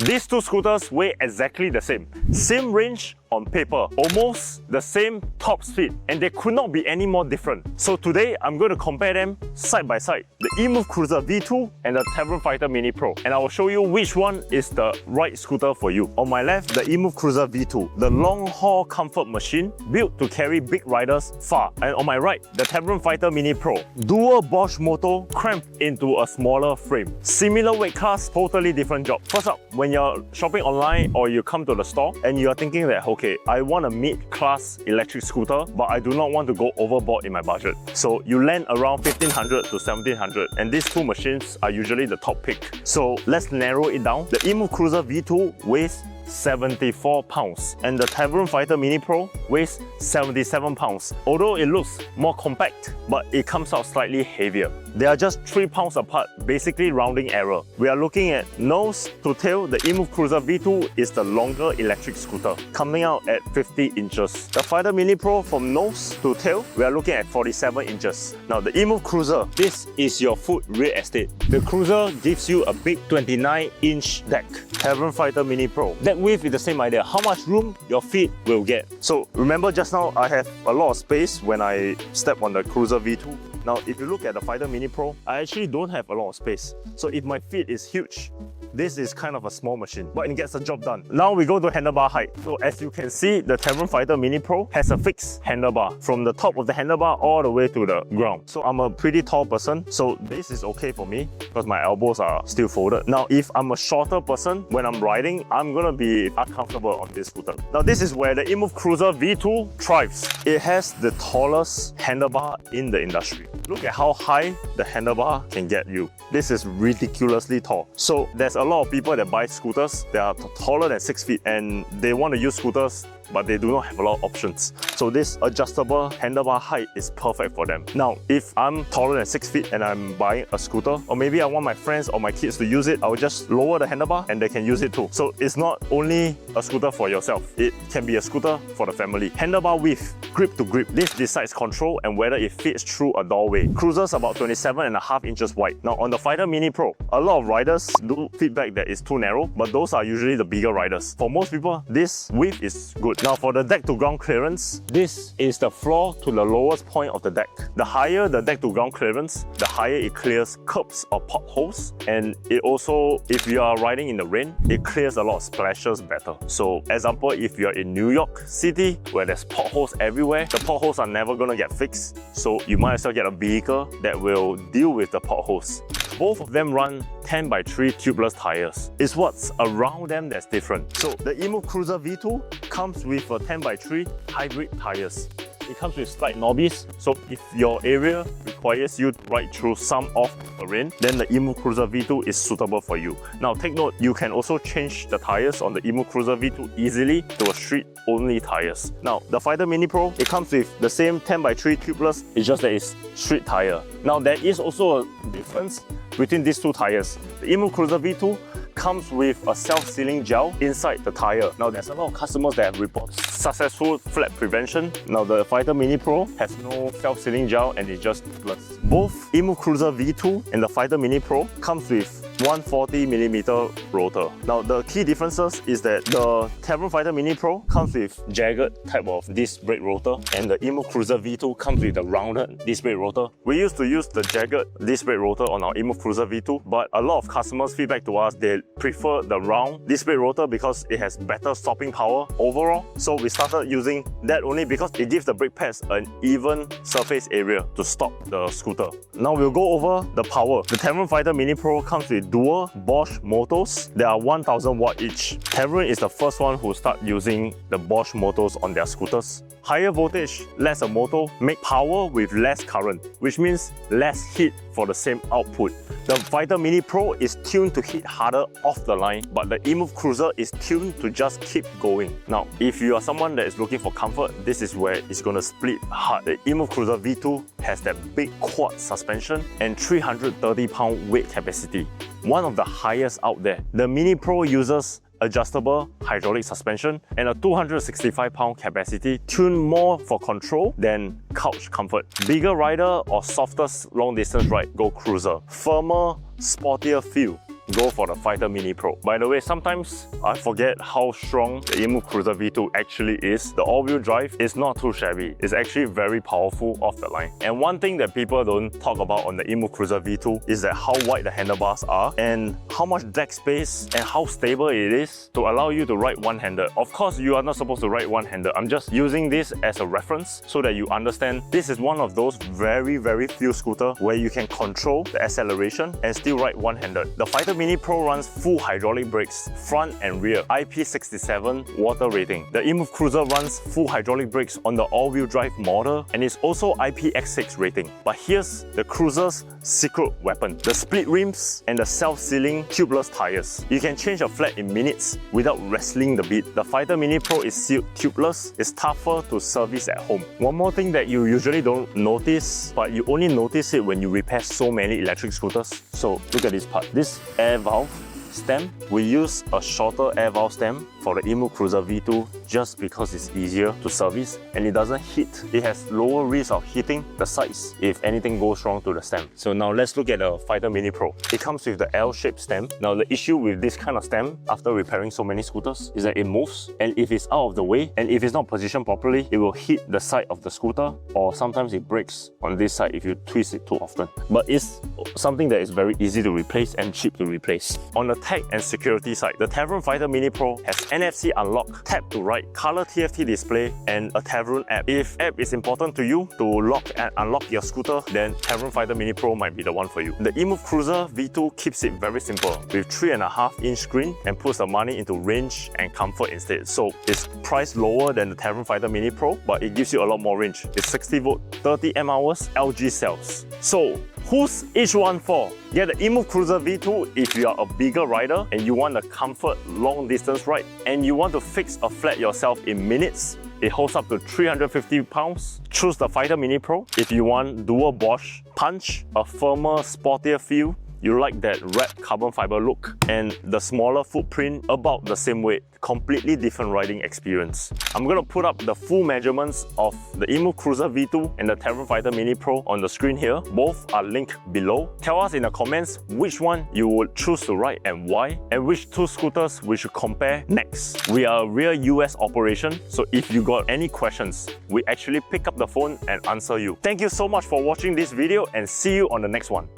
These two scooters weigh exactly the same range on paper, almost the same top speed, and they could not be any more different. So today, I'm going to compare them side by side, the EMOVE Cruiser V2 and the Tavern Fighter Mini Pro, and I will show you which one is the right scooter for you. On my left, the EMOVE Cruiser V2, the long-haul comfort machine built to carry big riders far. And on my right, the Tavern Fighter Mini Pro, dual Bosch motor cramped into a smaller frame. Similar weight class, totally different job. First up, when you're shopping online or you come to the store and you are thinking that, okay, I want a mid-class electric scooter, but I do not want to go overboard in my budget. So you land around 1500 to 1700, and these two machines are usually the top pick. So let's narrow it down. The EMOVE Cruiser V2 weighs 74 pounds and the Tavern Fighter Mini Pro weighs 77 pounds. Although it looks more compact, but it comes out slightly heavier. They are just 3 pounds apart, basically rounding error. We are looking at nose to tail. The EMOVE Cruiser V2 is the longer electric scooter, coming out at 50 inches. The Fighter Mini Pro, from nose to tail, we are looking at 47 inches. Now the EMOVE Cruiser, this is your foot real estate. The Cruiser gives you a big 29-inch deck. Tavern Fighter Mini Pro, deck width is the same idea, how much room your feet will get. So remember just now I have a lot of space when I step on the Cruiser V2. Now if you look at the Fighter Mini Pro, I actually don't have a lot of space. So if my feet is huge, this is kind of a small machine, but it gets the job done. Now we go to handlebar height. So as you can see, the Tavern Fighter Mini Pro has a fixed handlebar from the top of the handlebar all the way to the ground. So I'm a pretty tall person, so this is okay for me because my elbows are still folded. Now if I'm a shorter person, when I'm riding, I'm gonna be uncomfortable on this scooter. Now this is where the EMOVE Cruiser V2 thrives. It has the tallest handlebar in the industry. Look at how high the handlebar can get you. This is ridiculously tall. So there's a lot of people that buy scooters that are taller than 6 feet and they want to use scooters but they do not have a lot of options. So this adjustable handlebar height is perfect for them. Now, if I'm taller than 6 feet and I'm buying a scooter, or maybe I want my friends or my kids to use it, I will just lower the handlebar and they can use it too. So it's not only a scooter for yourself, it can be a scooter for the family. Handlebar width, grip to grip. This decides control and whether it fits through a doorway. Cruiser's about 27.5 inches wide. Now on the Fighter Mini Pro, a lot of riders do feedback that it's too narrow, but those are usually the bigger riders. For most people, this width is good. Now for the deck to ground clearance, this is the floor to the lowest point of the deck. The higher the deck to ground clearance, the higher it clears curbs or potholes, and it also, if you are riding in the rain, it clears a lot of splashes better. So example, if you're in New York City where there's potholes everywhere, the potholes are never gonna get fixed, so you might as well get a vehicle that will deal with the potholes. Both of them run 10x3 tubeless tires. It's what's around them that's different. So the EMOVE Cruiser V2 comes with a 10x3 hybrid tires. It comes with slight knobbies, so if your area requires you to ride through some off-terrain, then the EMOVE Cruiser V2 is suitable for you. Now take note, you can also change the tires on the EMOVE Cruiser V2 easily to a street-only tires. Now the Fighter Mini Pro, it comes with the same 10x3 tubeless, it's just that it's street tire. Now there is also a difference between these two tires. The EMOVE Cruiser V2 comes with a self-sealing gel inside the tire. Now there's a lot of customers that have reported successful flat prevention. Now the Fighter Mini Pro has no self-sealing gel and it's just tubeless. Both EMOVE Cruiser V2 and the Fighter Mini Pro comes with 140mm rotor. Now the key differences is that the Tavern Fighter Mini Pro comes with jagged type of disc brake rotor and the EMOVE Cruiser V2 comes with the rounded disc brake rotor. We used to use the jagged disc brake rotor on our EMOVE Cruiser V2, but a lot of customers feedback to us they prefer the round disc brake rotor because it has better stopping power overall. So we started using that only because it gives the brake pads an even surface area to stop the scooter. Now we'll go over the power. The Tavern Fighter Mini Pro comes with dual Bosch motors. They are 1000 watt each. Tavern is the first one who start using the Bosch motors on their scooters. Higher voltage, lesser motor, make power with less current, which means less heat for the same output. The Fighter Mini Pro is tuned to hit harder off the line, but the EMOVE Cruiser is tuned to just keep going. Now, if you are someone that is looking for comfort, this is where it's going to split hard. The EMOVE Cruiser V2 has that big quad suspension and 330-pound weight capacity, one of the highest out there. The Mini Pro uses adjustable hydraulic suspension and a 265-pound capacity, tuned more for control than couch comfort. Bigger rider or softer long distance ride, go Cruiser. Firmer, sportier feel, go for the Fighter Mini Pro. By the way, sometimes I forget how strong the EMOVE Cruiser V2 actually is. The all-wheel drive is not too shabby. It's actually very powerful off the line. And one thing that people don't talk about on the EMOVE Cruiser V2 is that how wide the handlebars are and how much deck space and how stable it is to allow you to ride one-handed. Of course, you are not supposed to ride one-handed. I'm just using this as a reference so that you understand this is one of those very few scooters where you can control the acceleration and still ride one-handed. The Fighter Mini Pro runs full hydraulic brakes, front and rear, IP67 water rating. The EMOVE Cruiser runs full hydraulic brakes on the all-wheel drive model and is also IPX6 rating. But here's the Cruiser's secret weapon: the split rims and the self-sealing tubeless tires. You can change a flat in minutes without wrestling the beat. The Fighter Mini Pro is sealed tubeless. It's tougher to service at home. One more thing that you usually don't notice, but you only notice it when you repair so many electric scooters. So look at this part. This air valve stem, we use a shorter air valve stem for the EMOVE Cruiser V2 just because it's easier to service and it doesn't hit. It has lower risk of hitting the sides if anything goes wrong to the stem. So now let's look at the Fighter Mini Pro. It comes with the L-shaped stem. Now the issue with this kind of stem after repairing so many scooters is that it moves, and if it's out of the way and if it's not positioned properly, it will hit the side of the scooter, or sometimes it breaks on this side if you twist it too often. But it's something that is very easy to replace and cheap to replace. On the tech and security side, the Tavron Fighter Mini Pro has NFC unlock, tap to ride, color TFT display, and a Tavron app. If app is important to you to lock and unlock your scooter, then Tavron Fighter Mini Pro might be the one for you. The EMOVE Cruiser V2 keeps it very simple with 3.5-inch screen and puts the money into range and comfort instead. So it's priced lower than the Tavron Fighter Mini Pro, but it gives you a lot more range. It's 60 volt, 30 mAh LG cells. So who's each one for? Get the EMOVE Cruiser V2 if you are a bigger rider and you want a comfort long distance ride and you want to fix a flat yourself in minutes. It holds up to 350 pounds. Choose the Fighter Mini Pro. If you want dual Bosch punch, a firmer, sportier feel, you like that wrapped carbon fiber look, and the smaller footprint about the same weight, completely different riding experience. I'm gonna put up the full measurements of the EMOVE Cruiser V2 and the Tavron Fighter Mini Pro on the screen here. Both are linked below. Tell us in the comments which one you would choose to ride and why, and which two scooters we should compare next. We are a real US operation, so if you got any questions, we actually pick up the phone and answer you. Thank you so much for watching this video and see you on the next one.